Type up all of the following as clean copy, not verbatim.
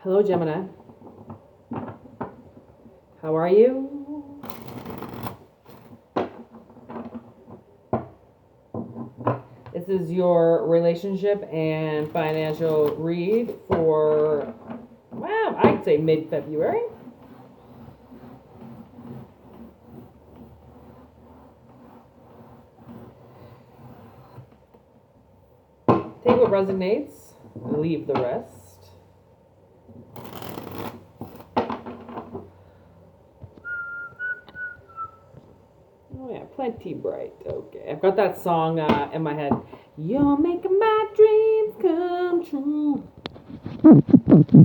Hello, Gemini. How are you? This is your relationship and financial read for, well, I'd say mid-February. Take what resonates, leave the rest. Oh yeah, Plenty Bright. Okay, I've got that song in my head. You're making my dreams come true.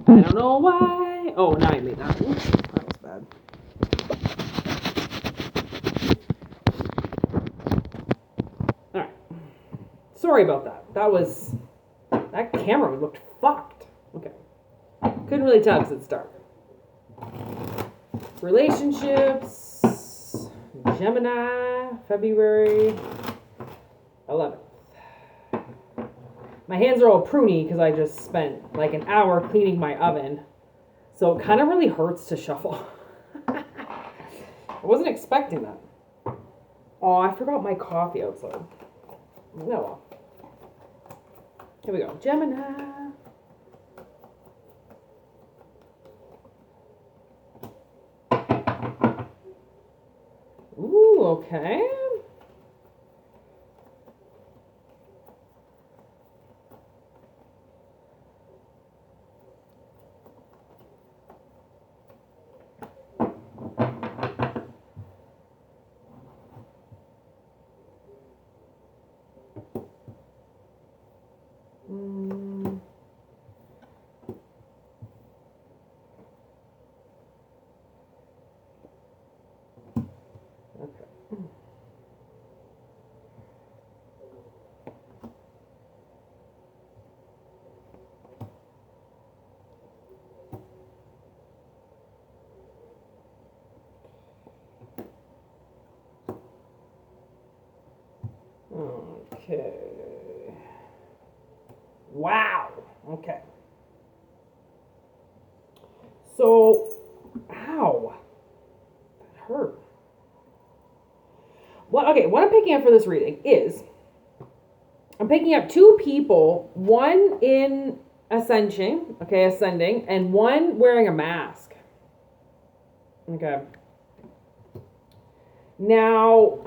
I don't know why. Oh, now I made that. Oops, that was bad. All right. Sorry about that. That camera looked fucked. Okay. Couldn't really tell because it's dark. Relationships. Gemini, February 11th. My hands are all pruny because I just spent like an hour cleaning my oven. So it kind of really hurts to shuffle. I wasn't expecting that. Oh, I forgot my coffee outside. Oh well. Here we go. Gemini. Ooh, okay. Okay. Wow. Okay. So, ow. That hurt. Well, okay, what I'm picking up for this reading is I'm picking up two people, one in ascension, and one wearing a mask. Okay. Now,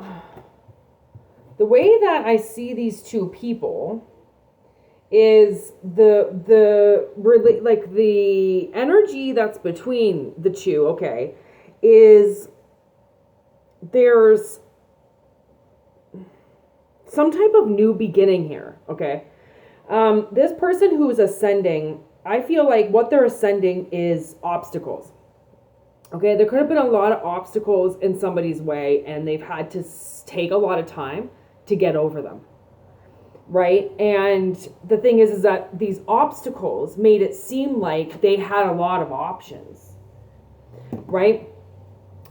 the way that I see these two people is the energy that's between the two, okay, is there's some type of new beginning here, okay? This person who's ascending, I feel like what they're ascending is obstacles. Okay, there could have been a lot of obstacles in somebody's way and they've had to take a lot of time to get over them, right? And the thing is that these obstacles made it seem like they had a lot of options, right?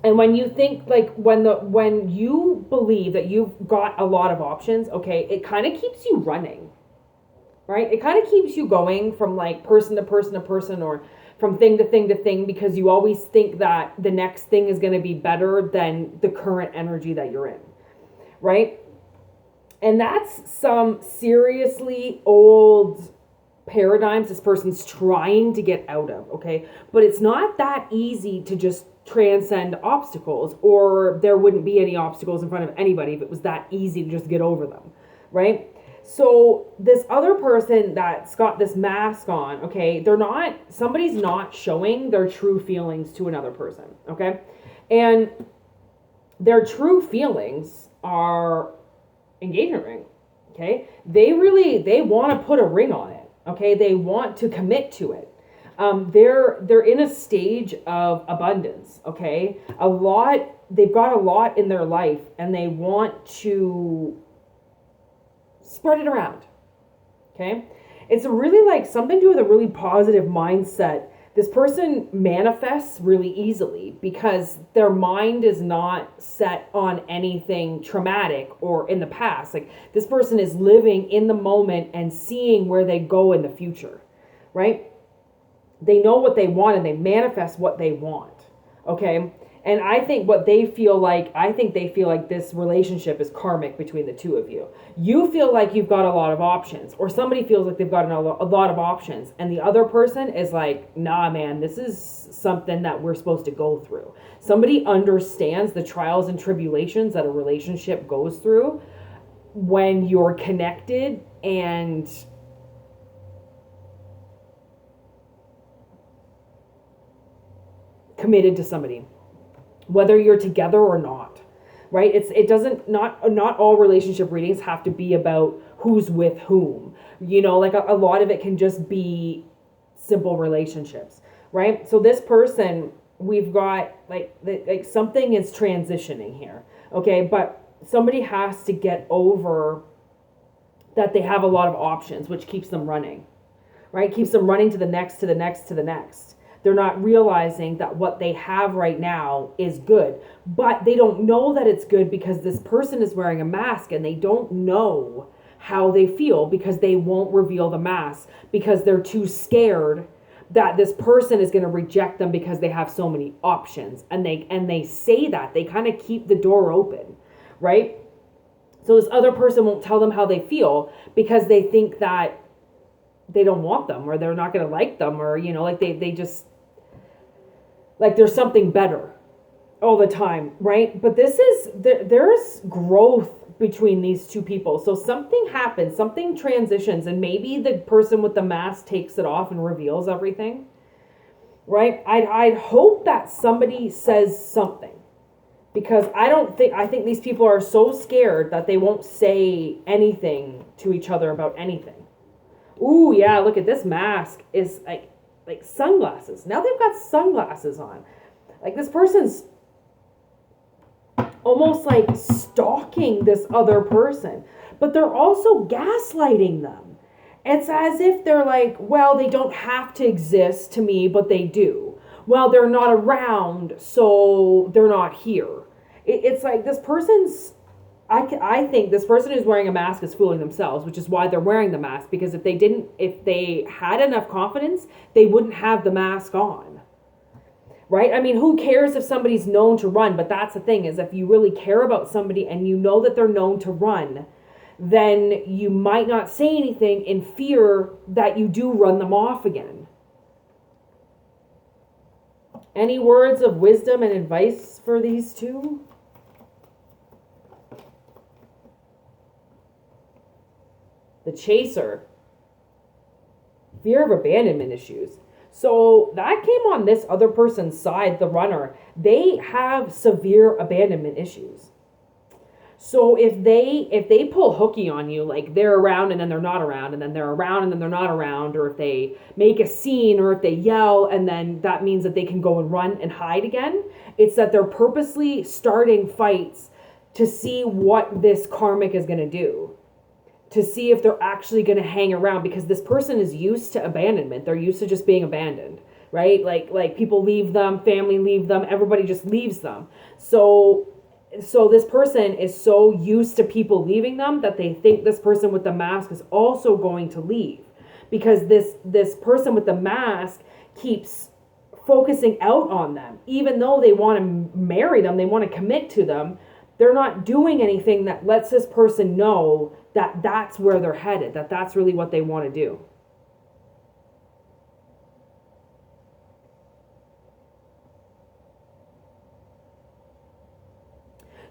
And when you think like when you believe that you've got a lot of options, okay, it kind of keeps you running, right? It kind of keeps you going from like person to person to person, or from thing to thing to thing, because you always think that the next thing is going to be better than the current energy that you're in, right? And that's some seriously old paradigms this person's trying to get out of, okay? But it's not that easy to just transcend obstacles, or there wouldn't be any obstacles in front of anybody if it was that easy to just get over them, right? So this other person that's got this mask on, okay, somebody's not showing their true feelings to another person, okay? And their true feelings are engagement ring, okay? They want to put a ring on it, okay? They want to commit to it. They're in a stage of abundance, okay? They've got a lot in their life and they want to spread it around, okay? It's really like something to do with a really positive mindset. This person manifests really easily because their mind is not set on anything traumatic or in the past. Like this person is living in the moment and seeing where they go in the future, right? They know what they want and they manifest what they want. Okay? And I think they feel like this relationship is karmic between the two of you. You feel like you've got a lot of options, or somebody feels like they've got a lot of options, and the other person is like, nah, man, this is something that we're supposed to go through. Somebody understands the trials and tribulations that a relationship goes through when you're connected and committed to somebody, whether you're together or not, right? Not all relationship readings have to be about who's with whom, like a lot of it can just be simple relationships, right? So this person, we've got like something is transitioning here, okay? But somebody has to get over that they have a lot of options, which keeps them running, right? Keeps them running to the next, to the next, to the next. They're not realizing that what they have right now is good, but they don't know that it's good because this person is wearing a mask and they don't know how they feel because they won't reveal the mask because they're too scared that this person is going to reject them because they have so many options. And they say that, they kind of keep the door open, right? So this other person won't tell them how they feel because they think that they don't want them, or they're not going to like them, or, like they just, like there's something better all the time, right? But there's growth between these two people. So something happens, something transitions, and maybe the person with the mask takes it off and reveals everything, right? I'd hope that somebody says something, because I think these people are so scared that they won't say anything to each other about anything. Ooh, yeah, look at this mask is like sunglasses. Now they've got sunglasses on. Like this person's almost like stalking this other person, but they're also gaslighting them. It's as if they're like, well, they don't have to exist to me, but they do. Well, they're not around, so they're not here. It's like this person's, I think this person who's wearing a mask is fooling themselves, which is why they're wearing the mask, because if they had enough confidence, they wouldn't have the mask on. Right? I mean, who cares if somebody's known to run? But that's the thing, is if you really care about somebody and you know that they're known to run, then you might not say anything in fear that you do run them off again. Any words of wisdom and advice for these two? The chaser. Fear of abandonment issues. So that came on this other person's side, the runner. They have severe abandonment issues. So if they pull hooky on you, like they're around and then they're not around, and then they're around and then they're not around, or if they make a scene, or if they yell, and then that means that they can go and run and hide again, it's that they're purposely starting fights to see what this karmic is going to do. To see if they're actually going to hang around, because this person is used to abandonment. They're used to just being abandoned, right? Like people leave them, family leave them, everybody just leaves them. So this person is so used to people leaving them that they think this person with the mask is also going to leave, because this person with the mask keeps focusing out on them. Even though they want to marry them, they want to commit to them, they're not doing anything that lets this person know that that's where they're headed, that that's really what they want to do.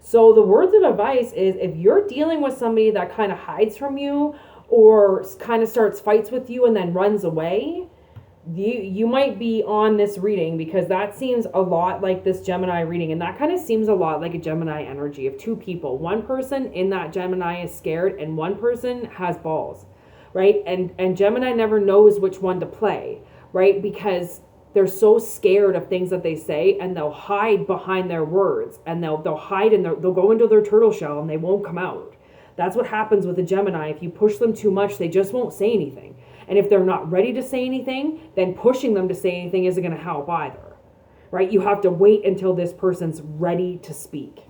So the words of advice is, if you're dealing with somebody that kind of hides from you or kind of starts fights with you and then runs away, you might be on this reading, because that seems a lot like this Gemini reading, and that kind of seems a lot like a Gemini energy of two people. One person in that Gemini is scared and one person has balls, right? And Gemini never knows which one to play, right? Because they're so scared of things that they say, and they'll hide behind their words, and they'll hide and they'll go into their turtle shell and they won't come out. That's what happens with a Gemini. If you push them too much, they just won't say anything. And if they're not ready to say anything, then pushing them to say anything isn't going to help either, right? You have to wait until this person's ready to speak.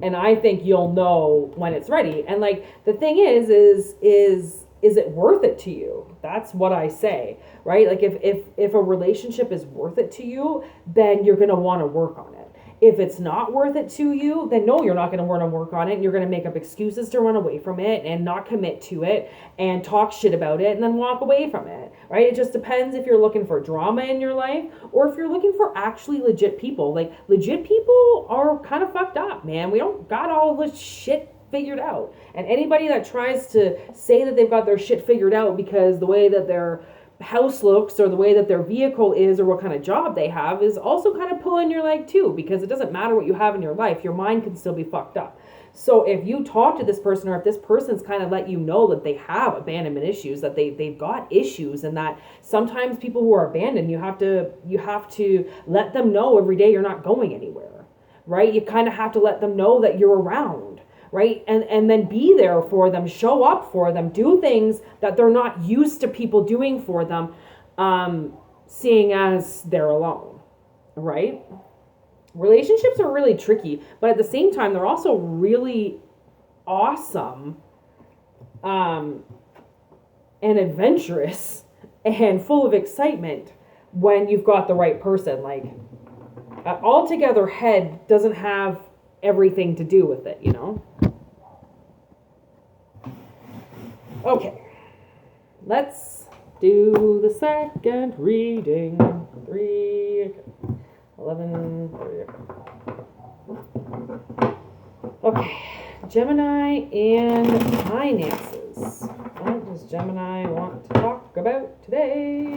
And I think you'll know when it's ready. And like, the thing is is it worth it to you? That's what I say, right? Like if a relationship is worth it to you, then you're going to want to work on it. If it's not worth it to you, then no, you're not going to want to work on it. And you're going to make up excuses to run away from it and not commit to it and talk shit about it and then walk away from it, right? It just depends if you're looking for drama in your life or if you're looking for actually legit people. Like, legit people are kind of fucked up, man. We don't got all this shit figured out. And anybody that tries to say that they've got their shit figured out because the way that their house looks or the way that their vehicle is or what kind of job they have is also kind of pulling your leg too, because it doesn't matter what you have in your life, your mind can still be fucked up. So if you talk to this person, or if this person's kind of let you know that they have abandonment issues, that they've got issues, and that sometimes people who are abandoned, you have to let them know every day you're not going anywhere, right? You kind of have to let them know that you're around, right? And then be there for them, show up for them, do things that they're not used to people doing for them, seeing as they're alone, right? Relationships are really tricky, but at the same time, they're also really awesome, and adventurous and full of excitement when you've got the right person. Like, altogether head doesn't have everything to do with it, you know? Okay, let's do the second reading. 3, 11, okay, Gemini and finances. What does Gemini want to talk about today?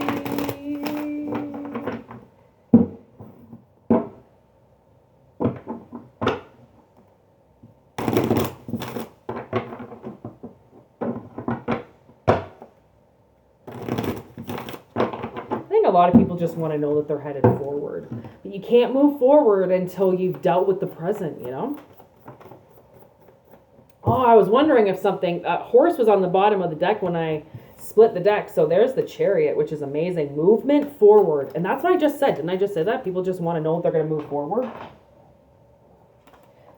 A lot of people just want to know that they're headed forward, but you can't move forward until you've dealt with the present, you know? Oh, I was wondering if something, horse was on the bottom of the deck when I split the deck. So there's the Chariot, which is amazing. Movement forward. And that's what I just said. Didn't I just say that? People just want to know if they're going to move forward.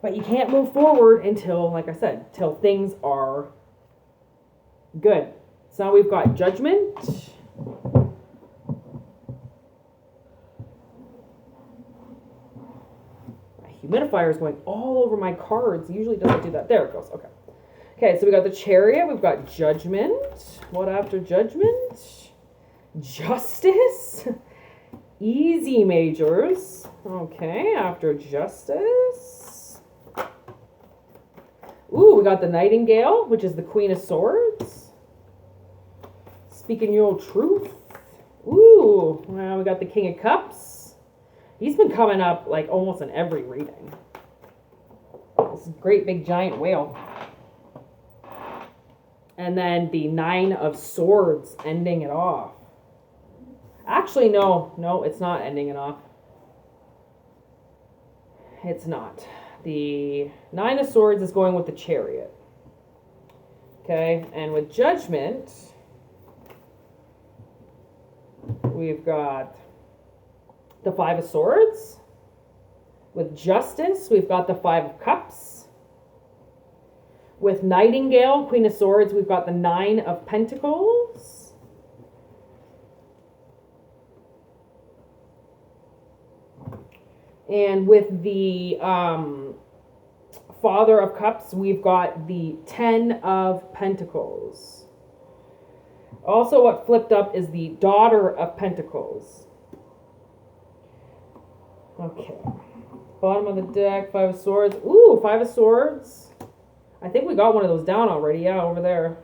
But you can't move forward until, like I said, till things are good. So we've got Judgment. Humidifier is going all over my cards. It usually doesn't do that. There it goes. Okay. Okay, so we got the Chariot. We've got Judgment. What after Judgment? Justice. Easy majors. Okay, after Justice. Ooh, we got the Nightingale, which is the Queen of Swords. Speaking your truth. Ooh, well, we got the King of Cups. He's been coming up like almost in every reading. This great big giant whale. And then the 9 of Swords ending it off. Actually, no, it's not ending it off. It's not. The 9 of Swords is going with the Chariot. Okay, and with Judgment, we've got the 5 of Swords. With Justice, we've got the 5 of Cups. With Nightingale, Queen of Swords, we've got the 9 of Pentacles. And with the Father of Cups, we've got the 10 of Pentacles. Also, what flipped up is the Daughter of Pentacles. Okay. Bottom of the deck, 5 of Swords. Ooh, 5 of Swords. I think we got one of those down already. Yeah, over there.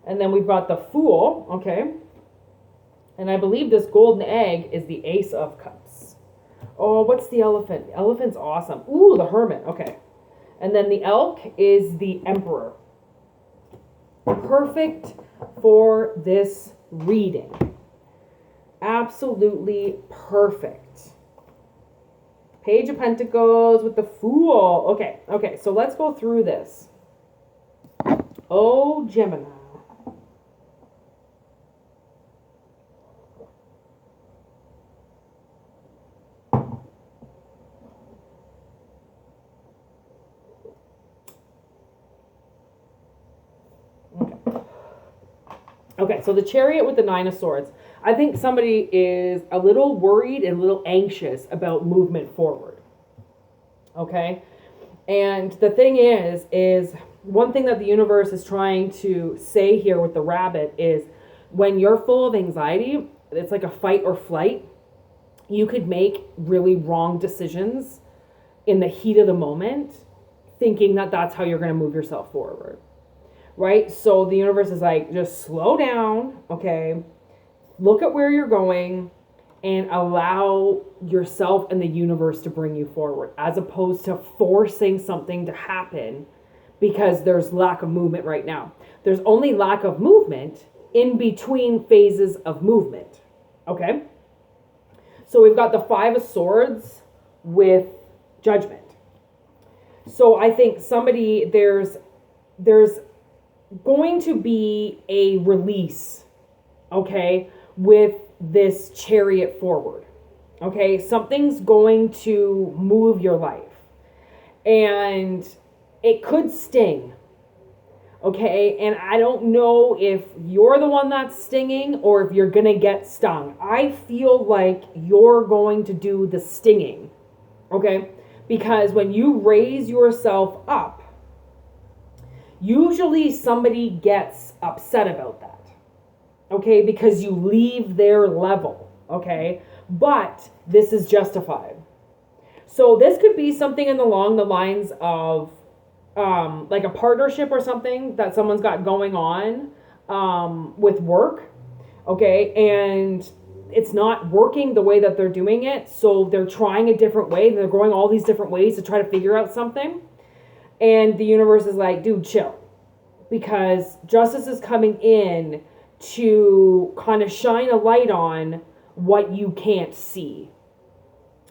And then we've got the Fool. Okay. And I believe this golden egg is the Ace of Cups. Oh, what's the Elephant? The Elephant's awesome. Ooh, the Hermit. Okay. And then the Elk is the Emperor. Perfect for this reading. Absolutely perfect. Page of Pentacles with the Fool. Okay, so let's go through this. Oh, Gemini. Okay. Okay, so the Chariot with the Nine of Swords. I think somebody is a little worried and a little anxious about movement forward. Okay? And the thing is one thing that the universe is trying to say here with the rabbit is when you're full of anxiety, it's like a fight or flight. You could make really wrong decisions in the heat of the moment, thinking that that's how you're going to move yourself forward. Right? So the universe is like, just slow down, okay? Look at where you're going and allow yourself and the universe to bring you forward, as opposed to forcing something to happen because there's lack of movement right now. There's only lack of movement in between phases of movement, okay? So we've got the Five of Swords with Judgment. So I think there's going to be a release, okay, with this Chariot forward. Okay, something's going to move your life. And it could sting. Okay, and I don't know if you're the one that's stinging or if you're going to get stung. I feel like you're going to do the stinging. Okay, because when you raise yourself up, usually somebody gets upset about that. Okay, because you leave their level. Okay, but this is justified. So this could be something along the lines of like a partnership or something that someone's got going on with work. Okay, and it's not working the way that they're doing it. So they're trying a different way. They're going all these different ways to try to figure out something. And the universe is like, dude, chill. Because justice is coming in to kind of shine a light on what you can't see.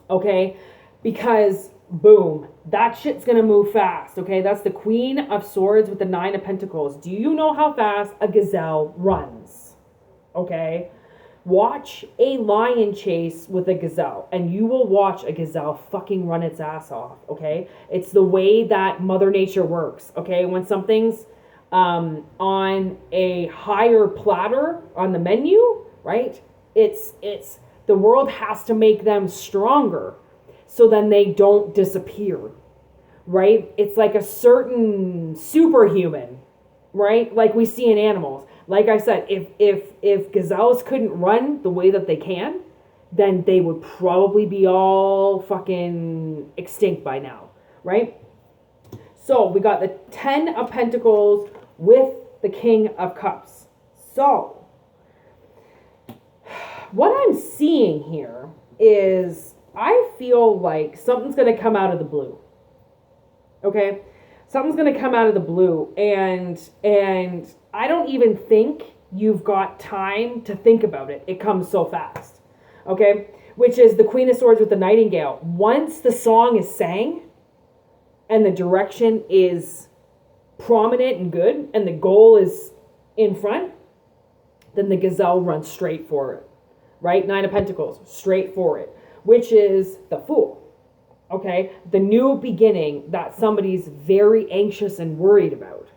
Okay? Because, boom, that shit's going to move fast. Okay? That's the Queen of Swords with the Nine of Pentacles. Do you know how fast a gazelle runs? Okay? Watch a lion chase with a gazelle, and you will watch a gazelle fucking run its ass off. Okay? It's the way that Mother Nature works. Okay? When something's on a higher platter on the menu, right? It's the world has to make them stronger so then they don't disappear, right? It's like a certain superhuman, right? Like we see in animals. Like I said, if gazelles couldn't run the way that they can, then they would probably be all fucking extinct by now, right? So we got the 10 of Pentacles with the King of Cups. So what I'm seeing here is I feel like something's going to come out of the blue. Okay? Something's going to come out of the blue, and I don't even think you've got time to think about it. It comes so fast. Okay? Which is the Queen of Swords with the Nightingale. Once the song is sang and the direction is prominent and good and the goal is in front, then the gazelle runs straight for it. Right? Nine of Pentacles, straight for it. Which is the Fool. Okay? The new beginning that somebody's very anxious and worried about.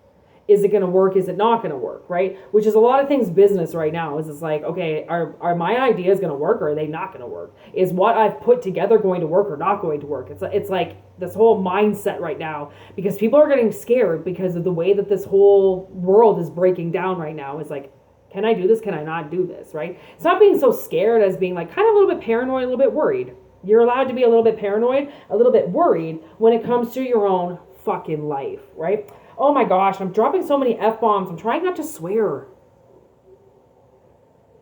Is it going to work? Is it not going to work? Right? Which is a lot of things business right now. Is it's like, okay, are my ideas going to work or are they not going to work? Is what I've put together going to work or not going to work? It's like this whole mindset right now, because people are getting scared because of the way that this whole world is breaking down right now. It's like, can I do this? Can I not do this? Right? It's not being so scared as being like kind of a little bit paranoid, a little bit worried. You're allowed to be a little bit paranoid, a little bit worried when it comes to your own fucking life, right? Oh my gosh, I'm dropping so many F-bombs. I'm trying not to swear.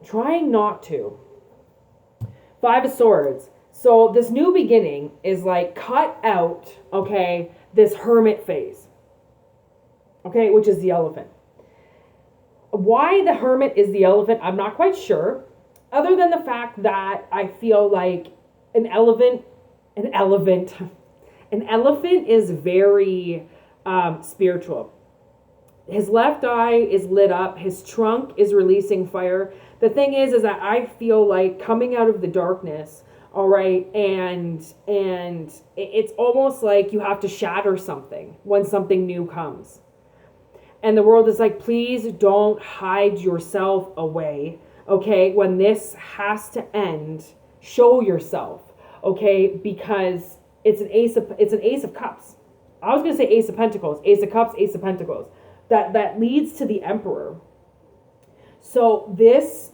Trying not to. Five of Swords. So this new beginning is like cut out, okay, this hermit phase. Okay, which is the elephant. Why the hermit is the elephant, I'm not quite sure. Other than the fact that I feel like an elephant is very spiritual. His left eye is lit up. His trunk is releasing fire. The thing is that I feel like coming out of the darkness, all right, and it's almost like you have to shatter something when something new comes. And the world is like, please don't hide yourself away. Okay, when this has to end, show yourself. Okay, because it's an ace of cups. I was gonna say ace of pentacles, ace of cups, ace of pentacles. That leads to the emperor. So this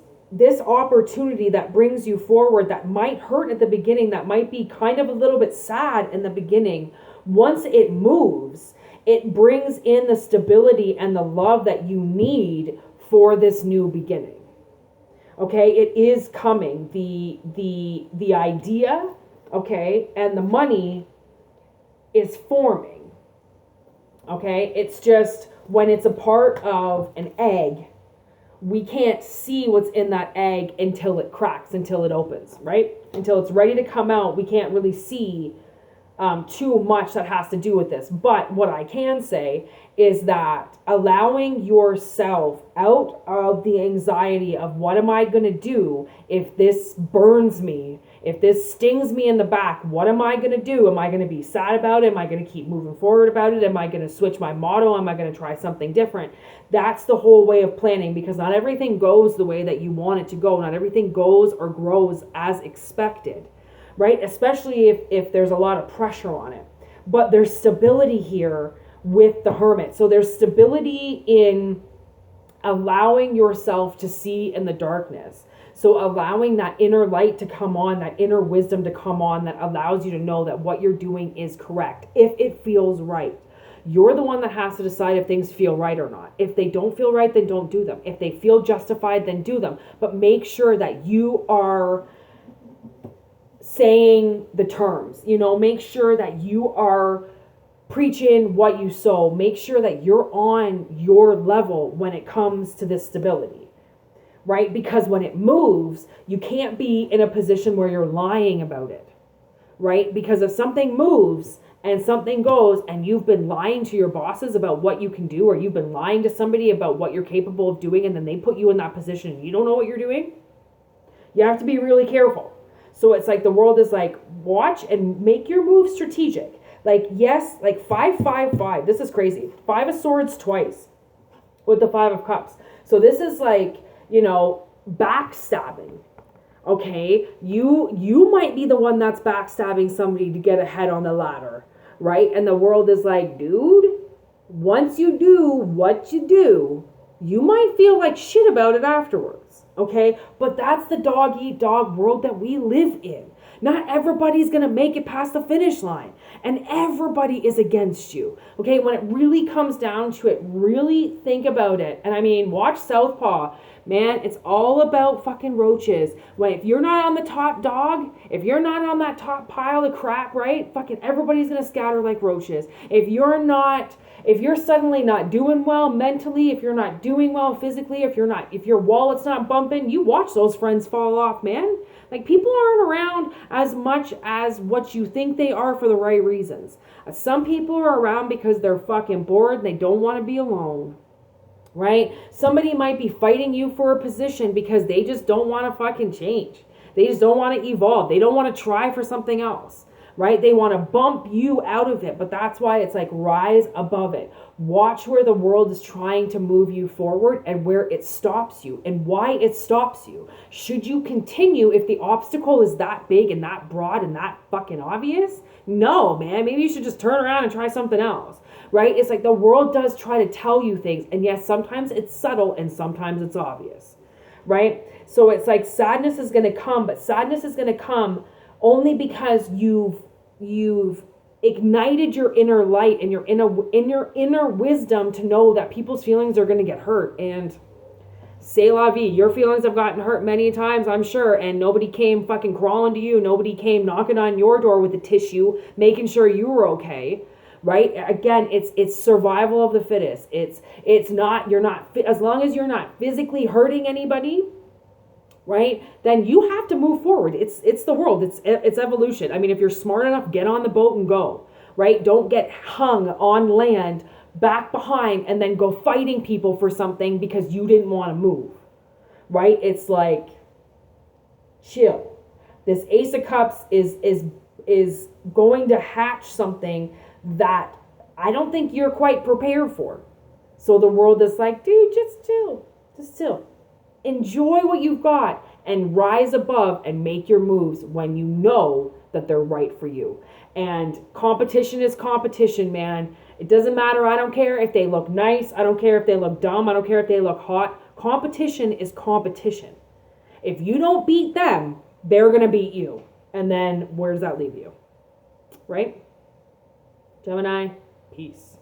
opportunity that brings you forward, that might hurt at the beginning, that might be kind of a little bit sad in the beginning, once it moves, it brings in the stability and the love that you need for this new beginning. Okay, it is coming. The idea, okay, and the money is forming. Okay, it's just when it's a part of an egg, we can't see what's in that egg until it cracks, until it opens, right? Until it's ready to come out, we can't really see too much that has to do with this. But what I can say is that allowing yourself out of the anxiety of what am I going to do if this burns me, if this stings me in the back, what am I going to do? Am I going to be sad about it? Am I going to keep moving forward about it? Am I going to switch my motto? Am I going to try something different? That's the whole way of planning, because not everything goes the way that you want it to go. Not everything goes or grows as expected, right? Especially if there's a lot of pressure on it. But there's stability here with the Hermit. So there's stability in allowing yourself to see in the darkness. So allowing that inner light to come on, that inner wisdom to come on, that allows you to know that what you're doing is correct, if it feels right. You're the one that has to decide if things feel right or not. If they don't feel right, then don't do them. If they feel justified, then do them. But make sure that you are saying the terms, make sure that you are preaching what you sow. Make sure that you're on your level when it comes to this stability, right? Because when it moves, you can't be in a position where you're lying about it, right? Because if something moves and something goes and you've been lying to your bosses about what you can do, or you've been lying to somebody about what you're capable of doing, and then they put you in that position and you don't know what you're doing, you have to be really careful. So it's like the world is like, watch and make your move strategic. Like, yes, like 555. This is crazy. 5 of Swords twice with the 5 of Cups. So this is like, backstabbing. Okay, you might be the one that's backstabbing somebody to get ahead on the ladder, right? And the world is like, dude, once you do what you do, you might feel like shit about it afterwards, okay? But that's the dog-eat-dog world that we live in. Not everybody's going to make it past the finish line, and everybody is against you, okay? When it really comes down to it, really think about it. And I mean, watch Southpaw. Man, it's all about fucking roaches. If you're not on the top dog, if you're not on that top pile of crap, right? Fucking everybody's going to scatter like roaches. If you're suddenly not doing well mentally, if you're not doing well physically, if your wallet's not bumping, you watch those friends fall off, man. Like, people aren't around as much as what you think they are for the right reasons. Some people are around because they're fucking bored and they don't want to be alone. Right? Somebody might be fighting you for a position because they just don't want to fucking change. They just don't want to evolve. They don't want to try for something else. Right? They want to bump you out of it. But that's why it's like, rise above it. Watch where the world is trying to move you forward and where it stops you and why it stops you. Should you continue if the obstacle is that big and that broad and that fucking obvious? No, man. Maybe you should just turn around and try something else. Right? It's like the world does try to tell you things. And yes, sometimes it's subtle and sometimes it's obvious. Right? So it's like sadness is going to come, but sadness is going to come only because you've ignited your inner light and your inner wisdom to know that people's feelings are going to get hurt. And c'est la vie. Your feelings have gotten hurt many times, I'm sure, and nobody came fucking crawling to you. Nobody came knocking on your door with a tissue, making sure you were okay. Right? Again, it's survival of the fittest. It's not, as long as you're not physically hurting anybody, right? Then you have to move forward. It's the world. It's evolution. I mean, if you're smart enough, get on the boat and go, right? Don't get hung on land back behind and then go fighting people for something because you didn't want to move, right? It's like, chill. This Ace of Cups is going to hatch something that I don't think you're quite prepared for, So the world is like, dude, just chill. Enjoy what you've got and rise above and make your moves when you know that they're right for you. And competition is competition, man. It doesn't matter. I don't care if they look nice. I don't care if they look dumb. I don't care if they look hot. Competition is competition. If you don't beat them, they're going to beat you. And then where does that leave you? Right? Gemini, peace.